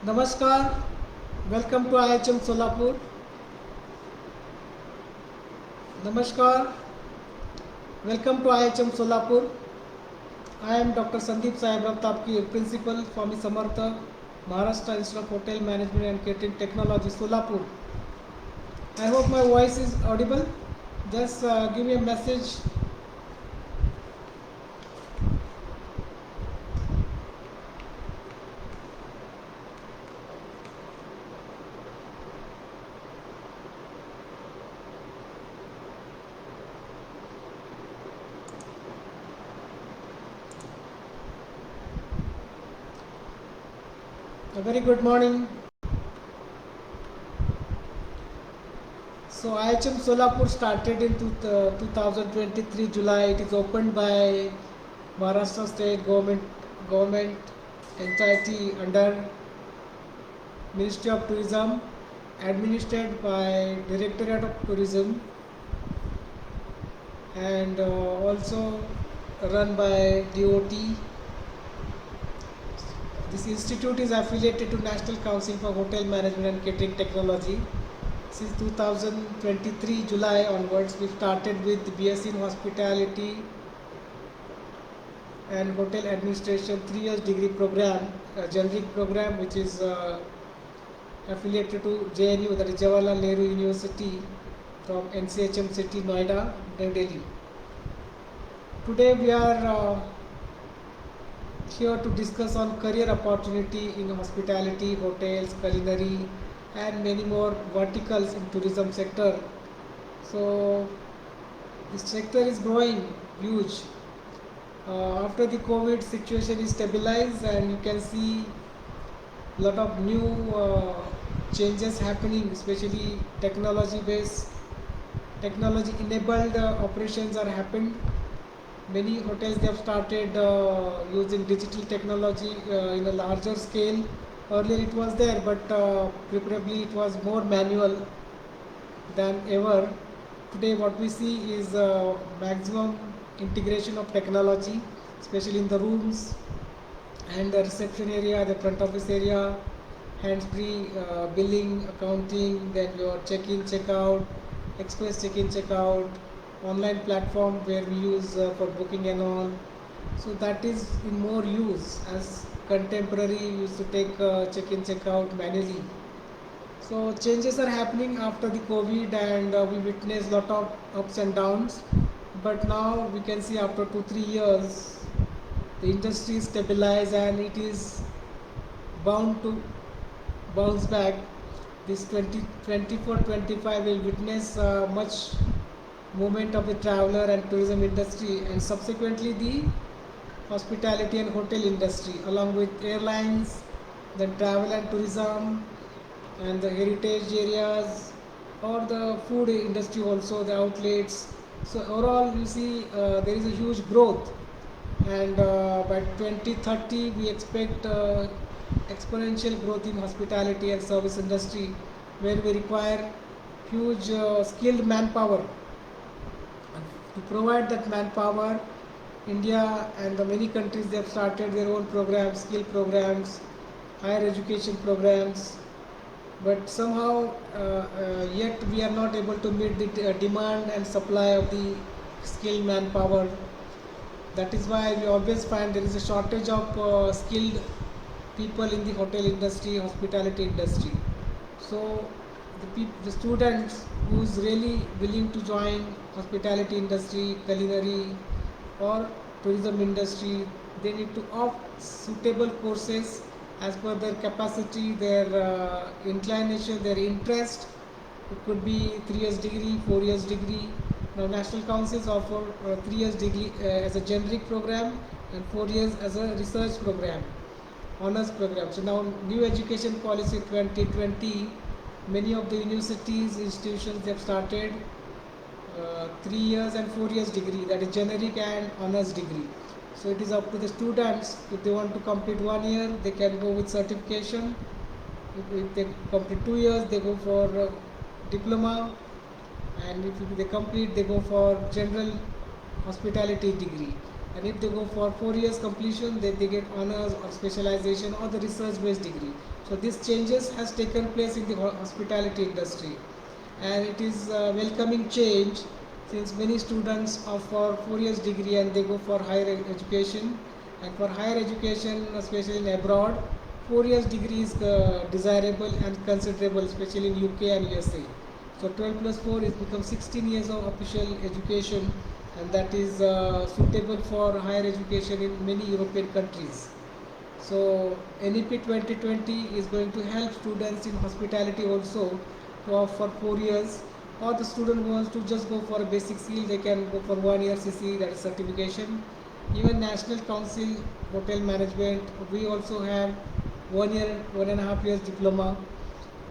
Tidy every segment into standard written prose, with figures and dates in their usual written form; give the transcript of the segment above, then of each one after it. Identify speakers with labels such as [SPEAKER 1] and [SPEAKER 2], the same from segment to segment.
[SPEAKER 1] Namaskar, welcome to IHM Solapur. Namaskar, welcome to IHM Solapur. I am Dr. Sandeep Sahib Raptapki, Principal Swami Samartha, Maharashtra Institute of Hotel Management and Catering Technology, Solapur. I hope my voice is audible. Just give me a message. A very good morning. So IHM Solapur started in 2023 July. It is opened by Maharashtra State Government entity under Ministry of Tourism, administered by Directorate of Tourism, and also run by DOT. This institute is affiliated to National Council for Hotel Management and Catering Technology. Since 2023 July onwards, we started with BSc in Hospitality and Hotel Administration 3 years degree program, a generic program which is affiliated to JNU, that is Jawaharlal Nehru University, from NCHM City, Noida, New Delhi. Today we are here to discuss on career opportunity in hospitality, hotels, culinary, and many more verticals in tourism sector. So this sector is growing huge. After the COVID situation is stabilized, and you can see a lot of new changes happening, especially technology based, technology enabled operations are happened. Many hotels they have started using digital technology in a larger scale. Earlier it was there, but preferably it was more manual than ever. Today what we see is maximum integration of technology, especially in the rooms and the reception area, the front office area, hands-free billing, accounting, then your check-in, check-out, express check-in, check-out, online platform where we use for booking and all. So that is in more use, as contemporary used to take check-in, check-out manually. So changes are happening after the COVID, and we witnessed lot of ups and downs. But now we can see after 2-3 years, the industry is stabilized and it is bound to bounce back. This 2024-25 will witness much movement of the traveler and tourism industry, and subsequently the hospitality and hotel industry, along with airlines, then travel and tourism, and the heritage areas, or the food industry also, the outlets. So overall you see there is a huge growth, and by 2030 we expect exponential growth in hospitality and service industry, where we require huge skilled manpower. To provide that manpower, India and the many countries they have started their own programs, skill programs, higher education programs, but somehow yet we are not able to meet the demand and supply of the skilled manpower. That is why we always find there is a shortage of skilled people in the hotel industry, hospitality industry. So the students who is really willing to join hospitality industry, culinary, or tourism industry, they need to opt suitable courses as per their capacity, their inclination, their interest. It could be 3 years degree, 4 years degree. Now national councils offer 3 years degree as a generic program, and 4 years as a research program, honors program. So now new education policy 2020, many of the universities, institutions, they have started 3 years and 4 years degree, that is generic and honors degree. So it is up to the students. If they want to complete 1 year, they can go with certification. If they complete 2 years, they go for diploma, and if they complete, they go for general hospitality degree. And if they go for 4 years completion, then they get honors or specialization or the research based degree. So this changes has taken place in the hospitality industry, and it is a welcoming change, since many students are for 4 years degree and they go for higher education. And for higher education, especially in abroad, 4 years degree is desirable and considerable, especially in UK and USA. So 12 plus 4 is become 16 years of official education, and that is suitable for higher education in many European countries. So NEP 2020 is going to help students in hospitality also to offer 4 years, or the student who wants to just go for a basic skill, they can go for 1 year CC, that is certification. Even National Council Hotel Management, we also have 1 year, 1.5 years diploma.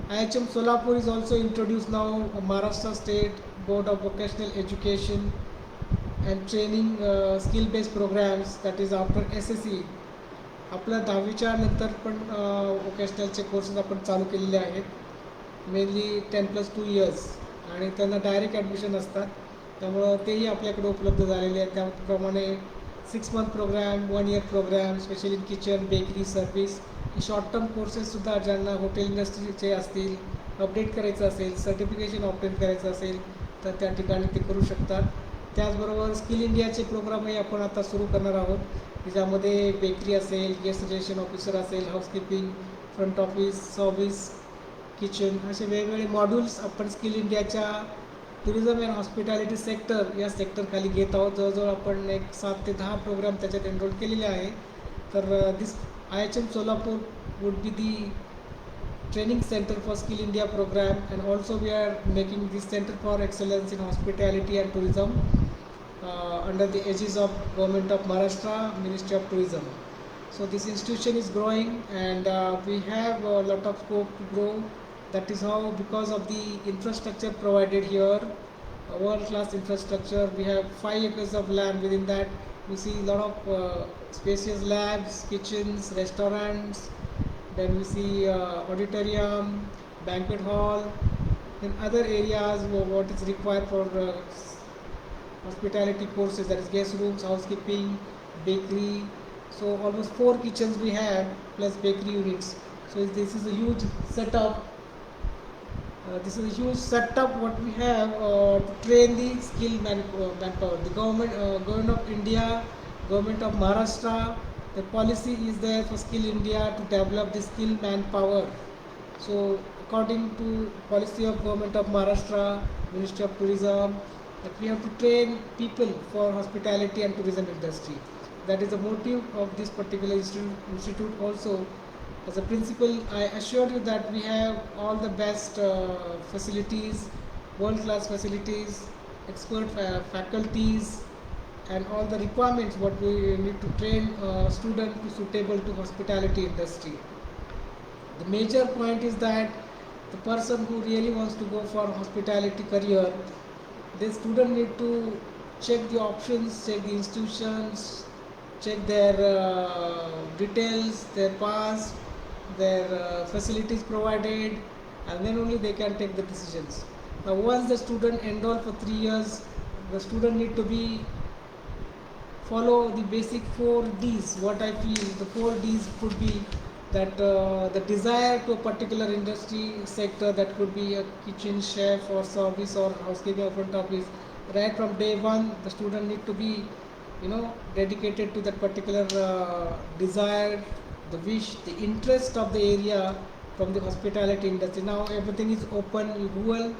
[SPEAKER 1] IHM Solapur is also introduced now, Maharashtra State Board of Vocational Education and Training skill based programs, that is after SSE. आपल्या 10वीच्या नंतर पण वोकेशनलचे courses आपण चालू केलेले आहेत, mainly 10+2 years, आणि त्यांना direct admission असतात, त्यामुळं तेही आपल्याकडे उपलब्ध झालेले आहेत. त्याप्रमाणे 6 month program, 1 year program, specially in kitchen, bakery, service, short term कोर्सेससुद्धा ज्यांना हॉटेल इंडस्ट्रीचे असतील, अपडेट करायचं असेल, सर्टिफिकेशन ऑप्टेन करायचं असेल तर त्या ठिकाणी ते करू शकतात. त्याचबरोबर स्किल इंडियाचे प्रोग्रामही आपण आता सुरू करणार आहोत, की ज्यामध्ये बेकरी असेल, गेस्ट रिलेशन ऑफिसर असेल, housekeeping, front office, service, kitchen, असे वेगवेगळे मॉड्यूल्स आपण स्किल इंडियाच्या टुरिझम अँड हॉस्पिटॅलिटी सेक्टर या सेक्टरखाली घेत आहोत. जवळजवळ आपण एक 7 ते 10 प्रोग्राम त्याच्यात एनरोल केलेले आहे. तर this IHM Solapur would be the training center for Skill India program, and also we are making this center for excellence in hospitality and tourism under the aegis of Government of Maharashtra, Ministry of Tourism. So this institution is growing, and we have a lot of scope to grow. That is how, because of the infrastructure provided here, world class infrastructure. We have 5 acres of land. Within that we see a lot of spacious labs, kitchens, restaurants. Then we see auditorium, banquet hall, and other areas what is required for hospitality courses, that is guest rooms, housekeeping, bakery. So almost 4 kitchens we have plus bakery units. So this is a huge setup. What we have to train the skilled manpower. The government of India, government of Maharashtra, the policy is there for Skill India to develop the skilled manpower. So according to policy of government of Maharashtra, Ministry of Tourism, that we have to train people for hospitality and tourism industry. That is the motive of this particular institute also. As a principal, I assure you that we have all the best facilities, world-class facilities, expert faculties, and all the requirements what we need to train a student to suitable to hospitality industry. The major point is that the person who really wants to go for hospitality career, the student need to check the options, check the institutions, check their details, their past, their facilities provided, and then only they can take the decisions. Now once the student enroll for 3 years, the student need to be follow the basic 4 Ds. What I feel the 4 Ds could be that the desire to a particular industry sector, that could be a kitchen chef or service or housekeeping or front office. Right from day one, the student need to be dedicated to that particular desire, the wish, the interest of the area from the hospitality industry. Now everything is open. You Google,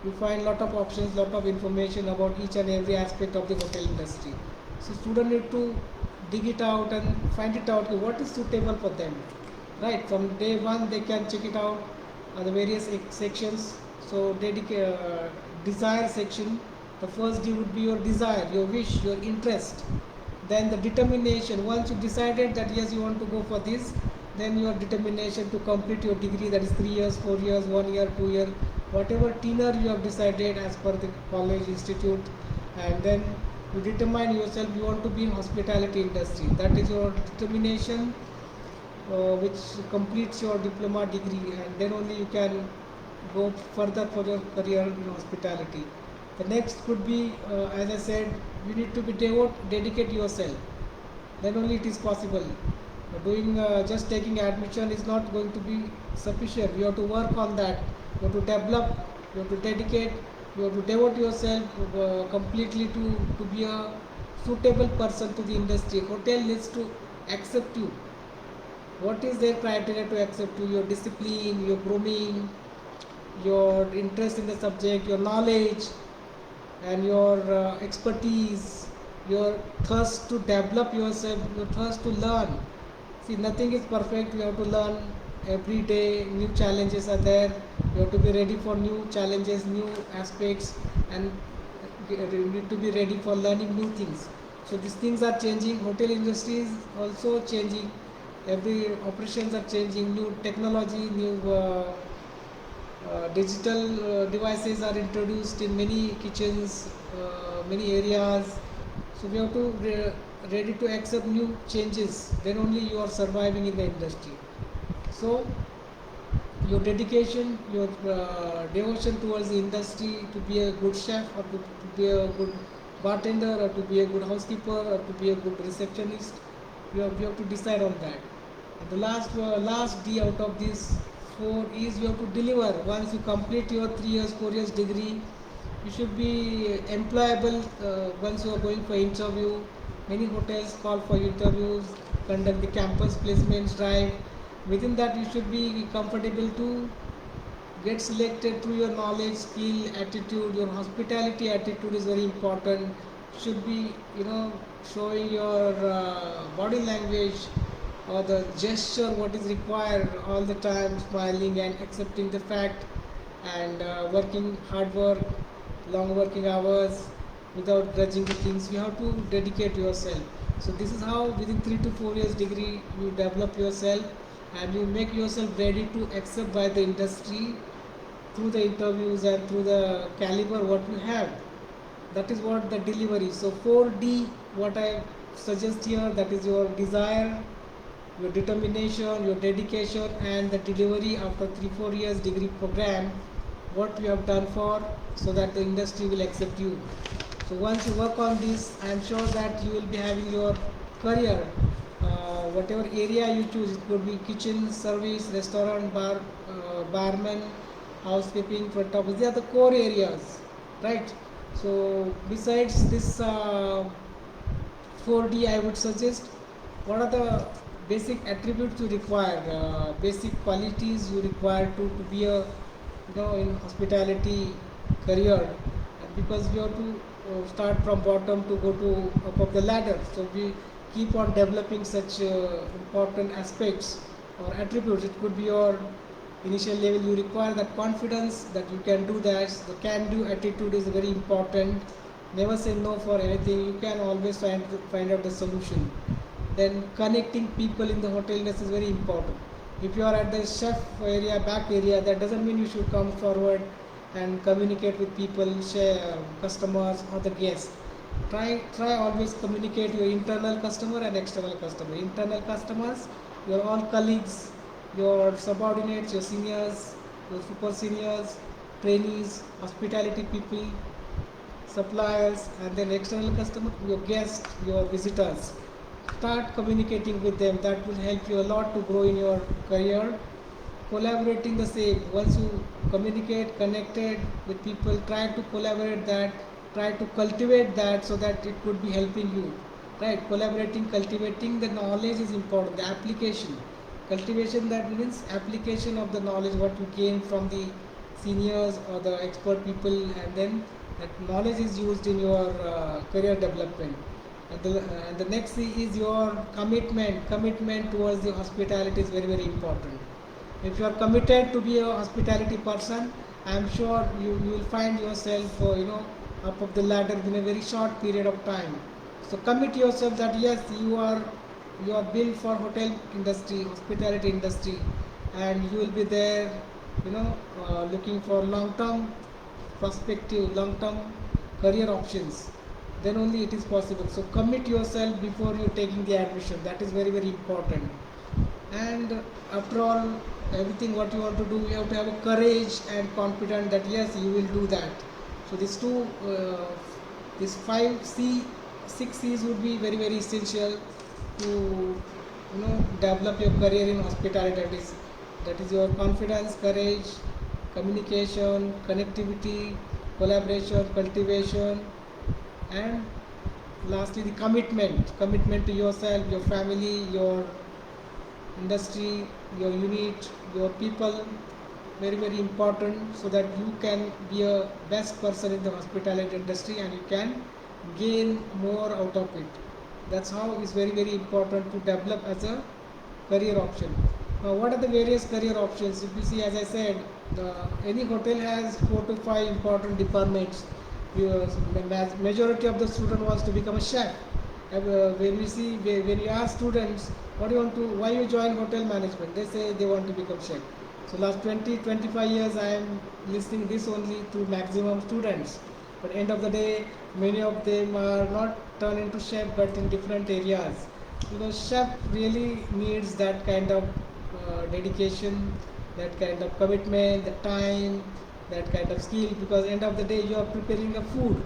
[SPEAKER 1] you find lot of options, lot of information about each and every aspect of the hotel industry. So student need to dig it out and find it out what is suitable for them. Right from day one, they can check it out the various sections. So desire section. The first D would be your desire, your wish, your interest. Then the determination. Once you decided that yes, you want to go for this, then your determination to complete your degree, that is 3 years, 4 years, 1 year, 2 year, whatever tenure you have decided as per the college, institute, and then you determine yourself you want to be in hospitality industry. That is your determination, which completes your diploma degree, and then only you can go further for your career in hospitality. The next could be, as I said, you need to be dedicate yourself. then only it is possible. Doing just taking admission is not going to be sufficient. You have to work on that. You have to develop. You have to dedicate. You have to devote yourself completely to be a suitable person to the industry. Hotel needs to accept you. What is their criteria to accept you? Your discipline, your grooming, your interest in the subject, your knowledge, and your expertise, your thirst to develop yourself, your thirst to learn. See, nothing is perfect. You have to learn every day. New challenges are there. You have to be ready for new challenges, new aspects, and you need to be ready for learning new things. So these things are changing. Hotel industry is also changing. Every operations are changing. New technology, new digital devices are introduced in many kitchens, many areas. So we have to ready to accept new changes. Then only you are surviving in the industry. So your dedication, your devotion towards the industry, to be a good chef, or to be a good bartender, or to be a good housekeeper, or to be a good receptionist, you have to decide on that. And the last D out of these four is you have to deliver. Once you complete your 3 years, 4 years degree, you should be employable. Once you are going for interview, many hotels call for interviews, conduct the campus placements drive. Within that, you should be comfortable to get selected through your knowledge, skill, attitude. Your hospitality attitude is very important. Should be, showing your body language or the gesture what is required all the time, smiling and accepting the fact, and working hard work, long working hours without grudging the things. You have to dedicate yourself. So this is how within 3 to 4 years degree you develop yourself, and you make yourself ready to accept by the industry through the interviews and through the caliber what you have. That is what the delivery. So 4D what I suggest here, that is your desire, your determination, your dedication, and the delivery after 3-4 years degree program, what you have done for, so that the industry will accept you. So once you work on this, I am sure that you will be having your career, whatever area you choose. It could be kitchen, service, restaurant, barman, housekeeping, front office. They are the core areas, right? So besides this 4D, I would suggest, what are the basic attributes you require, basic qualities you require to be a, in hospitality career, because we have to start from bottom to go to up of the ladder. So we keep on developing such important aspects or attributes. It could be your initial level, you require that confidence that you can do that. The can-do attitude is very important. Never say no for anything. You can always find out the solution. Then connecting people in the hotel industry is very important. If you are at the chef area, back area, that doesn't mean you should come forward and communicate with people, share customers or the guests. Try always communicate your internal customer and external customer. Internal customers, your all colleagues, your subordinates, your seniors, your super seniors, trainees, hospitality people, suppliers, and then external customer, your guests, your visitors. Start communicating with them. That will help you a lot to grow in your career. Collaborating the same. Once you communicate, connected with people, try to collaborate that, try to cultivate that, so that it could be helping you. Right? Collaborating, cultivating the knowledge is important. The application. Cultivation, that means application of the knowledge what you gain from the seniors or the expert people, and then that knowledge is used in your career development. And the next is your commitment. Commitment towards the hospitality is very, very important. If you are committed to be a hospitality person, I am sure you will find yourself up of the ladder in a very short period of time. So commit yourself that yes, you are built for hotel industry, hospitality industry, and you will be there, looking for long-term perspective, long-term career options. Then only it is possible. So commit yourself before you taking the admission. That is very, very important. And after all, everything what you want to do, you have to have a courage and confidence that yes, you will do that. So these 5 C, 6 C's would be very, very essential. to develop your career in hospitality. That is your confidence, courage, communication, connectivity, collaboration, cultivation, and lastly the commitment to yourself, your family, your industry, your unit, your people. Very very important, so that you can be a best person in the hospitality industry and you can gain more out of it. That's how it's very very important to develop as a career option. Now what are the various career options? If you see, as I said, any hotel has 4 to 5 important departments. The majority of the student wants to become a chef. When we see, when you ask students what do you want to, why you join hotel management, they say they want to become chef. So last 20-25 years I am listening this only to maximum students, but end of the day many of them are not turned into chef but in different areas, because chef really needs that kind of dedication, that kind of commitment, the time, that kind of skill, because end of the day you are preparing a food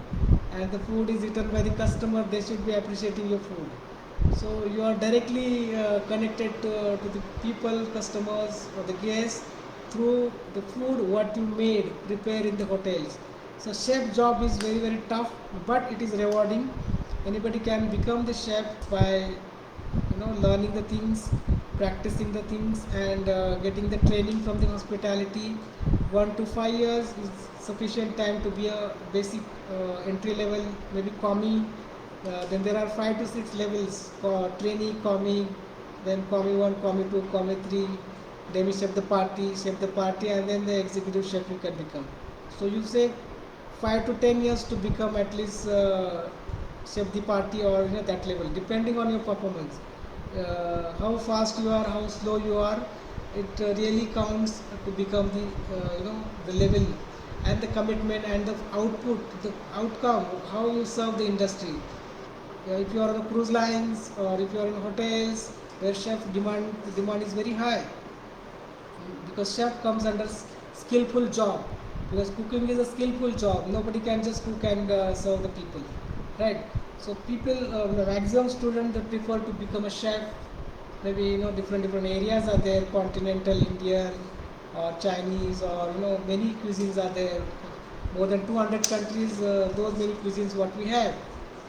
[SPEAKER 1] and the food is eaten by the customer, they should be appreciating your food. So you are directly connected to the people, customers or the guests through the food what you made, prepare in the hotels. So chef job is very very tough, but it is rewarding. Anybody can become the chef by learning the things, practicing the things, and getting the training from the hospitality. 1 to 5 years is sufficient time to be a basic entry level, maybe commie. Then there are 5 to 6 levels for trainee, commie, then commie 1, commie 2, commie 3, demi chef the party, and then the executive chef you can become. So you say 5 to 10 years to become at least chef the party, or that level, depending on your performance. How fast you are, how slow you are, it really counts to become the the level, and the commitment and the output, the outcome, how you serve the industry. If you are on cruise lines or if you are in hotels where chef demand is very high, because chef comes under skillful job, because cooking is a skillful job. Nobody can just cook and serve the people, right? So people, maximum students that prefer to become a chef. Maybe different areas are there, continental Indian or Chinese, or many cuisines are there. More than 200 countries, those many cuisines what we have.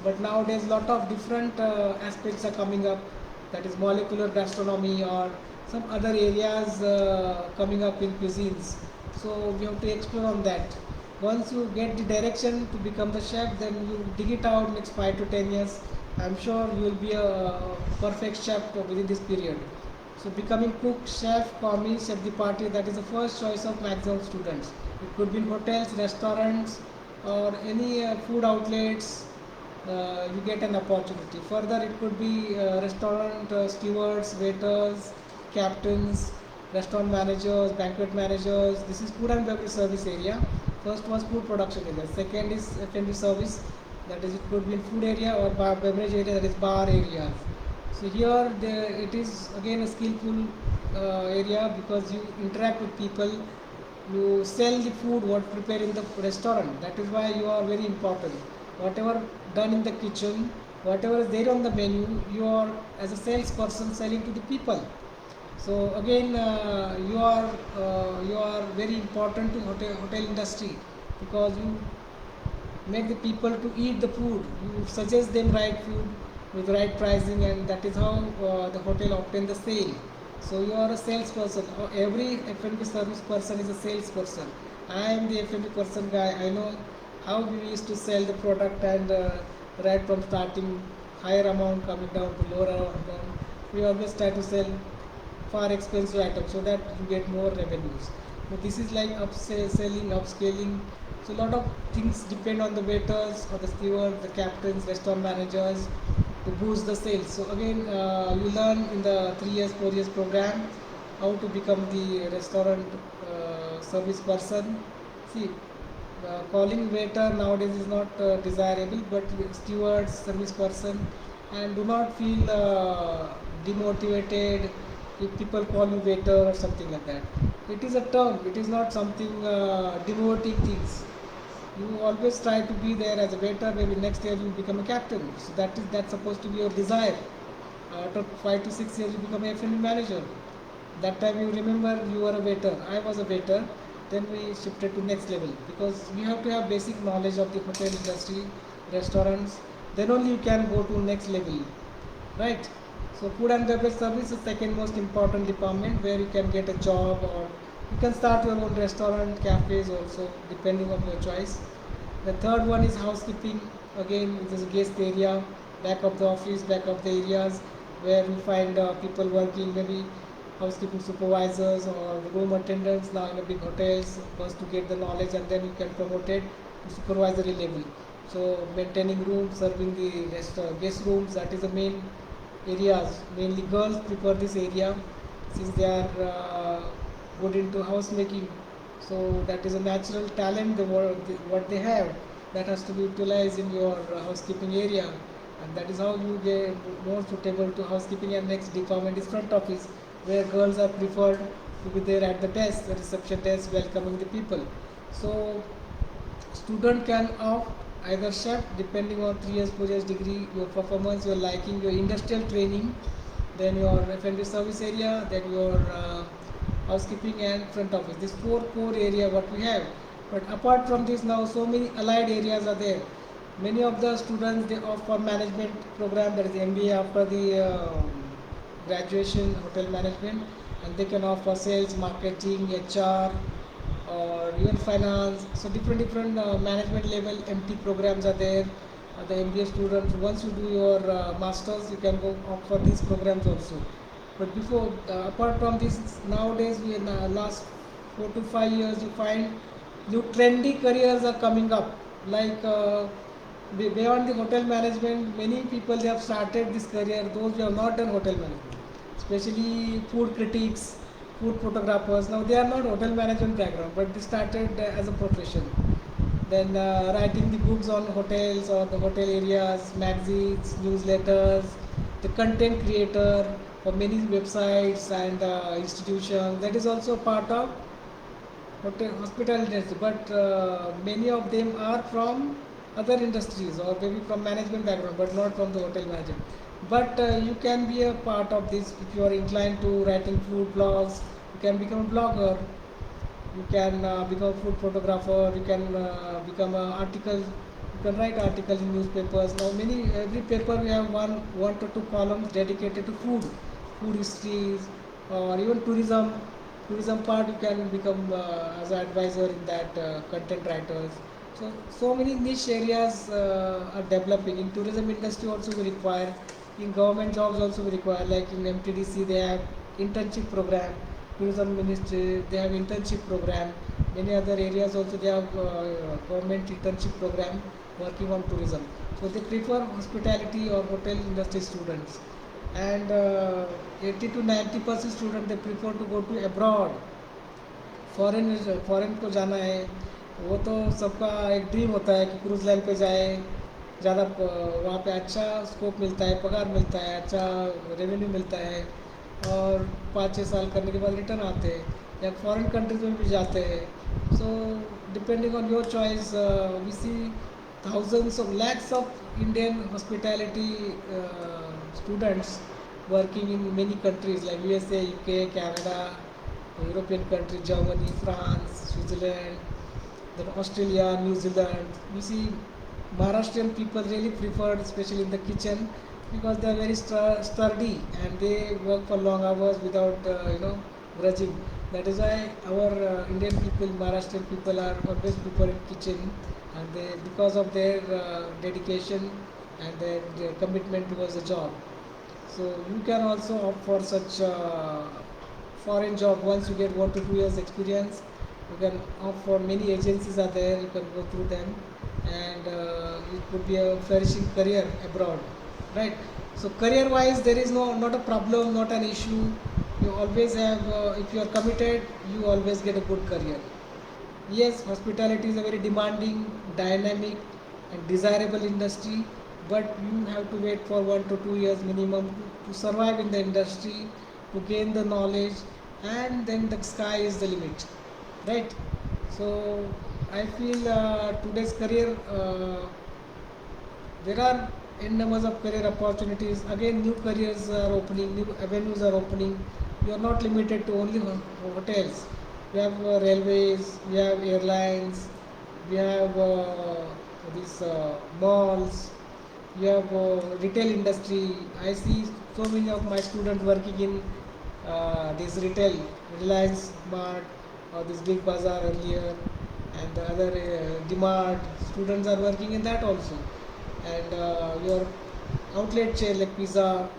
[SPEAKER 1] But nowadays lot of different aspects are coming up, that is molecular gastronomy or some other areas coming up in cuisines. So we have to explore on that. Once you get the direction to become the chef, then you dig it out next 5 to 10 years. I'm sure you will be a perfect chef within this period. So becoming cook, chef, commie, chef de partie, that is the first choice of maximum students. It could be in hotels, restaurants, or any food outlets. You get an opportunity. Further, it could be restaurant stewards, waiters, captains, restaurant managers, banquet managers. This is food and beverage service area. First was food production area. Second is F&B service. That is, it could be in food area or beverage area, that is bar area. So here it is again a skillful area, because you interact with people, you sell the food what prepare in the restaurant. That is why you are very important. Whatever done in the kitchen, whatever is there on the menu, you are as a salesperson selling to the people. So again, you are very important to hotel industry, because you make the people to eat the food. You suggest them right food with right pricing, and that is how the hotel obtain the sale. So you are a salesperson. Every F&B service person is a salesperson. I am the F&B person guy. I know how we used to sell the product, and right from starting higher amount coming down to lower amount. We always try to sell far expensive items so that you get more revenues. But this is like upselling, upscaling. So a lot of things depend on the waiters or the stewards, the captains, restaurant managers to boost the sales. So again, you learn in the 3 years, 4 years program how to become the restaurant service person. See, calling waiter nowadays is not desirable, but stewards, service person, and do not feel demotivated if people call you waiter or something like that. It is a term, it is not something demoting things. You always try to be there as a waiter. Maybe next year you become a captain. So that's supposed to be your desire. After 5 to 6 years, you become a F&B manager. That time you remember you were a waiter. I was a waiter. Then we shifted to next level because you have to have basic knowledge of the hotel industry, restaurants. Then only you can go to next level, right? So food and beverage service is second most important department where you can get a job, or you can start your own restaurant, cafes also, depending on your choice. The third one is housekeeping. Again, it is a guest area, back of the office, back of the areas where we find people working, maybe housekeeping supervisors or room attendants now in a big hotels. First to get the knowledge and then you can promote it to supervisory level. So maintaining rooms, serving the guest rooms, that is the main areas. Mainly girls prefer this area since they are good into housemaking. So that is a natural talent what they have that has to be utilized in your housekeeping area, and that is how you get more suitable to housekeeping. And next department is front office, where girls are preferred to be there at the desk, the reception desk, welcoming the people. So student can opt either chef depending on 3 years 4 years degree, your performance, your liking, your industrial training, then your F&B service area, then your housekeeping and front office. These four core area what we have. But apart from this, now so many allied areas are there. Many of the students, they opt for management program, that is MBA after the graduation, hotel management, and they can opt for sales, marketing, HR, or even finance. So different management level MT programs are there. The MBA students, once you do your masters, you can go opt for these programs also. But before, apart from this, nowadays we in the last 4 to 5 years, you find new trendy careers are coming up. Like beyond the hotel management, many people they have started this career. Those who have not done hotel management, especially food critics, food photographers. Now they are not hotel management background, but they started as a profession. Then writing the books on hotels or the hotel areas, magazines, newsletters, the content creator for many websites and institutions. That is also part of hotel hospitality industry. But many of them are from other industries or maybe from management background, but not from the hotel management. But you can be a part of this if you are inclined to writing food blogs. You can become a blogger, you can become a food photographer, you can become an article, you can write articles in newspapers. Now every paper we have one to two columns dedicated to food histories, or even tourism part. You can become as an advisor in that, content writers. So many niche areas are developing. In tourism industry also we require, in government jobs also we require, like in MTDC they have internship program, tourism ministry they have internship program, many other areas also they have government internship program working on tourism. So they prefer hospitality or hotel industry students. And 80 to 90% students they prefer to go to abroad, foreign को जाना है. वो तो सबका एक dream होता है कि क्रूज़ लाइन पे जाए, ज़्यादा वहाँ पे अच्छा स्कोप मिलता है, पगार मिलता है, अच्छा रेवेन्यू मिलता है, और 5-6 साल करने के बाद रिटर्न आते हैं या फॉरेन कंट्रीज में भी जाते हैं. So depending on your choice, we see thousands of lakhs of Indian hospitality students working in many countries like USA, UK, Canada, European countries, Germany, France, Switzerland, then Australia, New Zealand. You see, Maharashtrian people really preferred, especially in the kitchen, because they are very sturdy and they work for long hours without, grudging. That is why our Indian people, Maharashtrian people, are always preferring kitchen, and they, because of their dedication and their commitment towards the job. So you can also opt for such foreign job. Once you get 1 to 2 years experience, you can opt for, many agencies are there, you can go through them, and it could be a flourishing career abroad, right? So career wise there is not a problem, not an issue. You always have, if you are committed, you always get a good career. Yes, hospitality is a very demanding, dynamic and desirable industry, but you have to wait for 1 to 2 years minimum to survive in the industry, to gain the knowledge, and then the sky is the limit, right? So I feel today's career, there are n numbers of career opportunities. Again, new careers are opening, new avenues are opening. You are not limited to only hotels. We have railways, we have airlines, we have these malls, we have retail industry. I see so many of my students working in this retail, Reliance Mart or this Big Bazaar earlier, and the other Dmart. Students are working in that also. And your outlet chain like Pizza,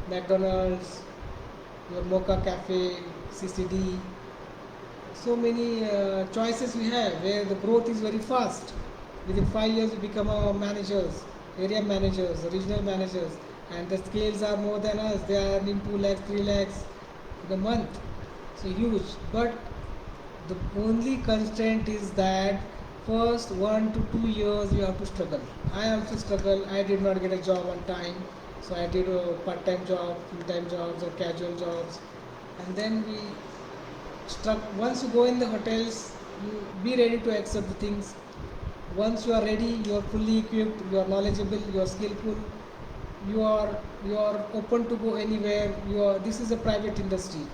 [SPEAKER 1] McDonald's, your Mocha Cafe, CCD. So many choices we have where the growth is very fast. Within 5 years, we become managers, area managers, regional managers, and the scales are more than us. They are earning 2 lakhs, 3 lakhs in a month. So huge. But the only constraint is that first 1 to 2 years you have to struggle. I also struggle. I did not get a job on time, so I did a part-time job, full-time jobs, or casual jobs, and then we struck. Once you go in the hotels, you be ready to accept the things. Once you are ready, you are fully equipped, you are knowledgeable, you are skillful, you are open to go anywhere. You are. This is a private industry,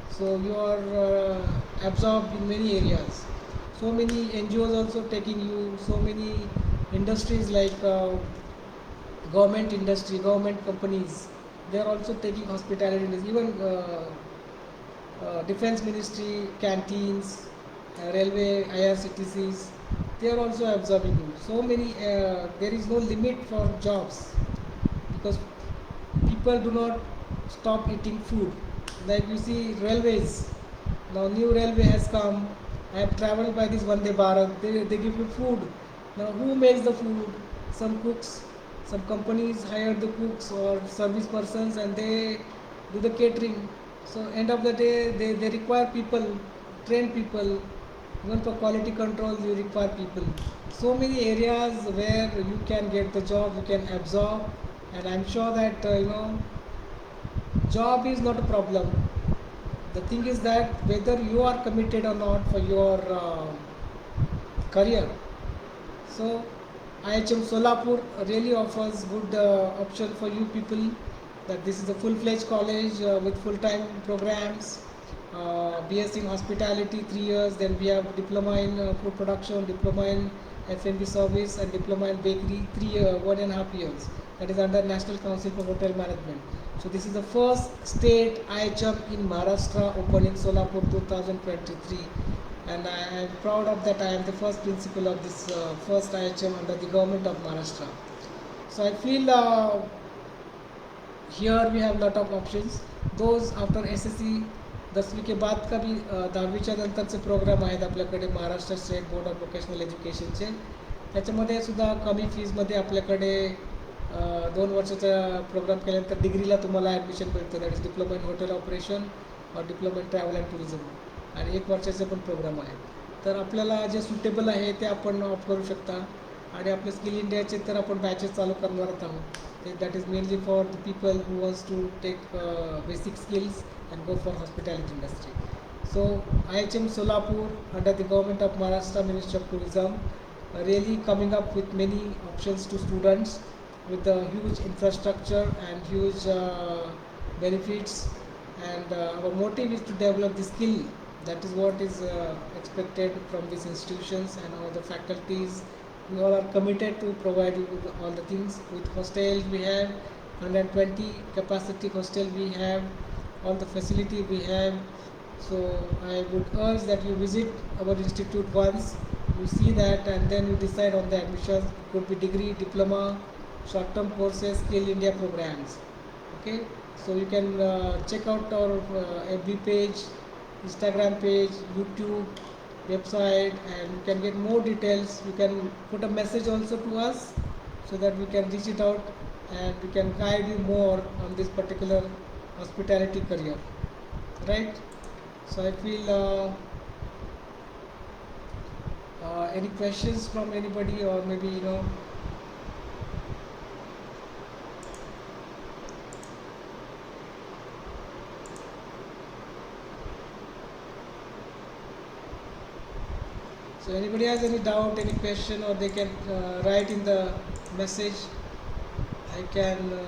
[SPEAKER 1] so you are absorbed in many areas. So many NGOs also taking you. So many industries like government industry, government companies, they are also taking hospitality industry. Even defense ministry, canteens, railway, IRCTCs, they are also absorbing you. So many, there is no limit for jobs because people do not stop eating food. Like you see railways, now new railway has come. I have travelled by this Vande Bharat. They give you food. Now who makes the food? Some cooks. Some companies hire the cooks or service persons and they do the catering. So end of the day, they require people, trained people. Even for quality control, you require people. So many areas where you can get the job, you can absorb, and I'm sure that job is not a problem. The thing is that whether you are committed or not for your career. So IHM Solapur really offers good option for you people, that this is a full-fledged college with full-time programs, BSc in hospitality 3 years, then we have diploma in food production, diploma in F&B service, and diploma in bakery 1.5 years. That is under National Council for Hotel Management. So this is the first state IHM in Maharashtra opened in Solapur 2023, and I am proud of that. I am the first principal of this first IHM under the government of Maharashtra. So I feel here we have lot of options. Those after SSC 10वी के बाद का भी 10वीच्या नंतरचे program आहेत आपल्याकडे Maharashtra state board of vocational एज्युकेशनचे. त्याच्यामध्ये सुद्धा कमी फीजमध्ये आपल्याकडे 2 वर्षाचा प्रोग्राम केल्यानंतर डिग्रीला तुम्हाला ॲडमिशन मिळतं. That is diploma in hotel operation और diploma in travel and tourism, आणि 1 वर्षाचे पण प्रोग्राम आहेत. तर आपल्याला जे सुटेबल आहे ते आपण ऑफ करू शकता. आणि आपले स्किल इंडियाचे तर आपण बॅचेस चालू करणार आहोत. That is mainly for the people who wants to take basic skills and go for hospitality industry. So IHM Solapur under the government of Maharashtra Ministry of Tourism really coming up with many options to students with a huge infrastructure and huge benefits, and our motive is to develop the skill. That is what is expected from these institutions, and all the faculties. We all are committed to provide you with all the things. With hostels we have 120 capacity hostel we have, all the facility we have. So I would urge that you visit our institute once, you see that, and then you decide on the admissions. It could be degree, diploma, short term courses, Skill India programs. Okay, so you can check out our FB page, Instagram page, YouTube website, and you can get more details. You can put a message also to us so that we can reach it out and we can guide you more on this particular hospitality career, right? So I feel any questions from anybody, or maybe so anybody has any doubt, any question, or they can write in the message. I can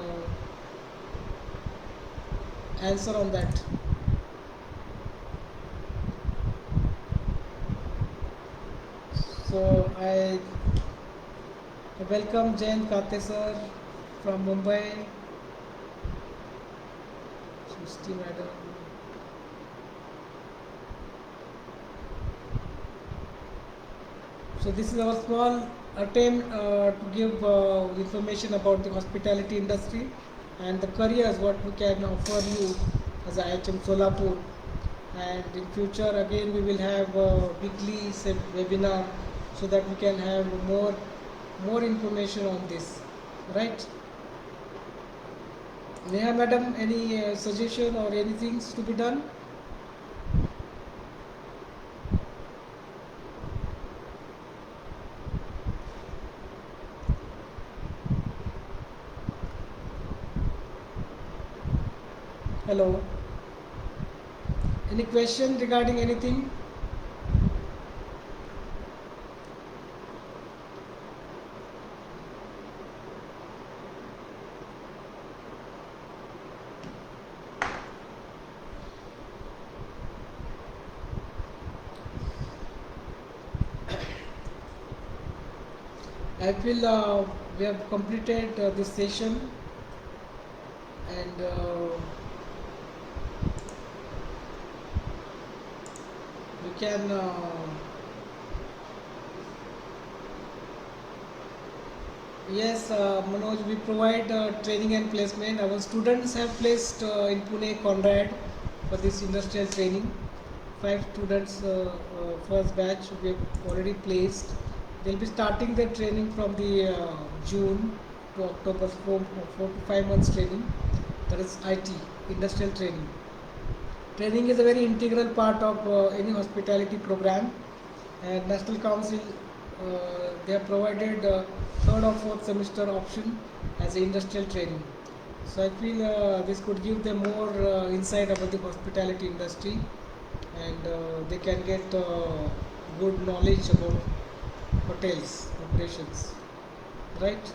[SPEAKER 1] answer on that. So I welcome Jain Kate sir from Mumbai, Srishti madam. So this is our small attempt to give information about the hospitality industry and the careers what we can offer you as IHM Solapur. And in future again we will have weekly webinar so that we can have more information on this, right? Neha madam, any suggestion or anything to be done? Hello, any question regarding anything? I feel we have completed this session, and we can yes, Manoj, we provide training and placement. Our students have placed in Pune Conrad for this industrial training. 5 students, first batch we have already placed. They'll be starting their training from the June to October, 4 to 5 months training. That is IT, industrial training. Training is a very integral part of any hospitality program, and National Council they have provided third or fourth semester option as a industrial training. So I feel this could give them more insight about the hospitality industry, and they can get good knowledge about hotels operations, right?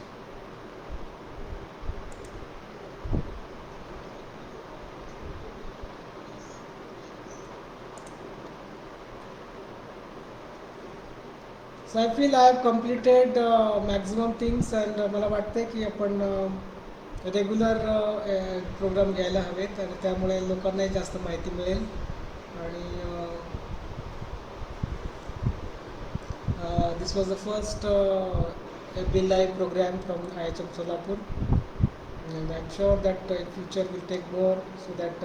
[SPEAKER 1] So I feel I have completed maximum things, and मला वाटतं की आपण regular programme घ्यायला हवेत, आणि त्यामुळे लोकांनाही जास्त माहिती मिळेल. आणि this was the first FB Live program from IHM Solapur, and I'm sure that in future we'll take more, so that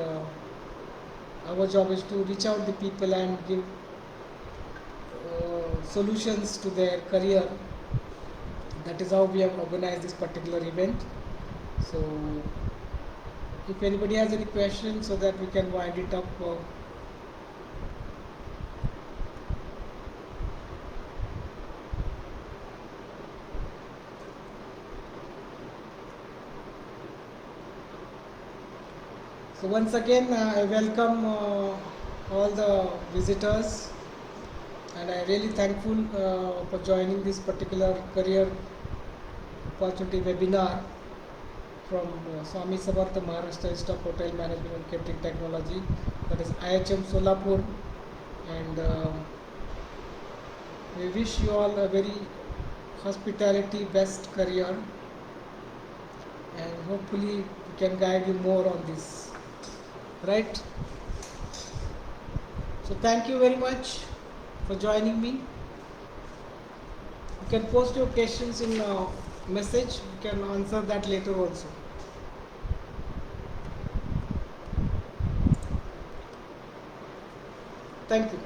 [SPEAKER 1] our job is to reach out the people and give solutions to their career. That is how we have organized this particular event. So if anybody has any questions, so that we can wind it up. So once again I welcome all the visitors, and I really thankful for joining this particular career opportunity webinar from Swami Samartha Maharashtra Institute of Hotel Management and Catering Technology, that is IHM Solapur. And we wish you all a very hospitality best career, and hopefully we can guide you more on this, right? So thank you very much for joining me. You can post your questions in message. You can answer that later also. Thank you.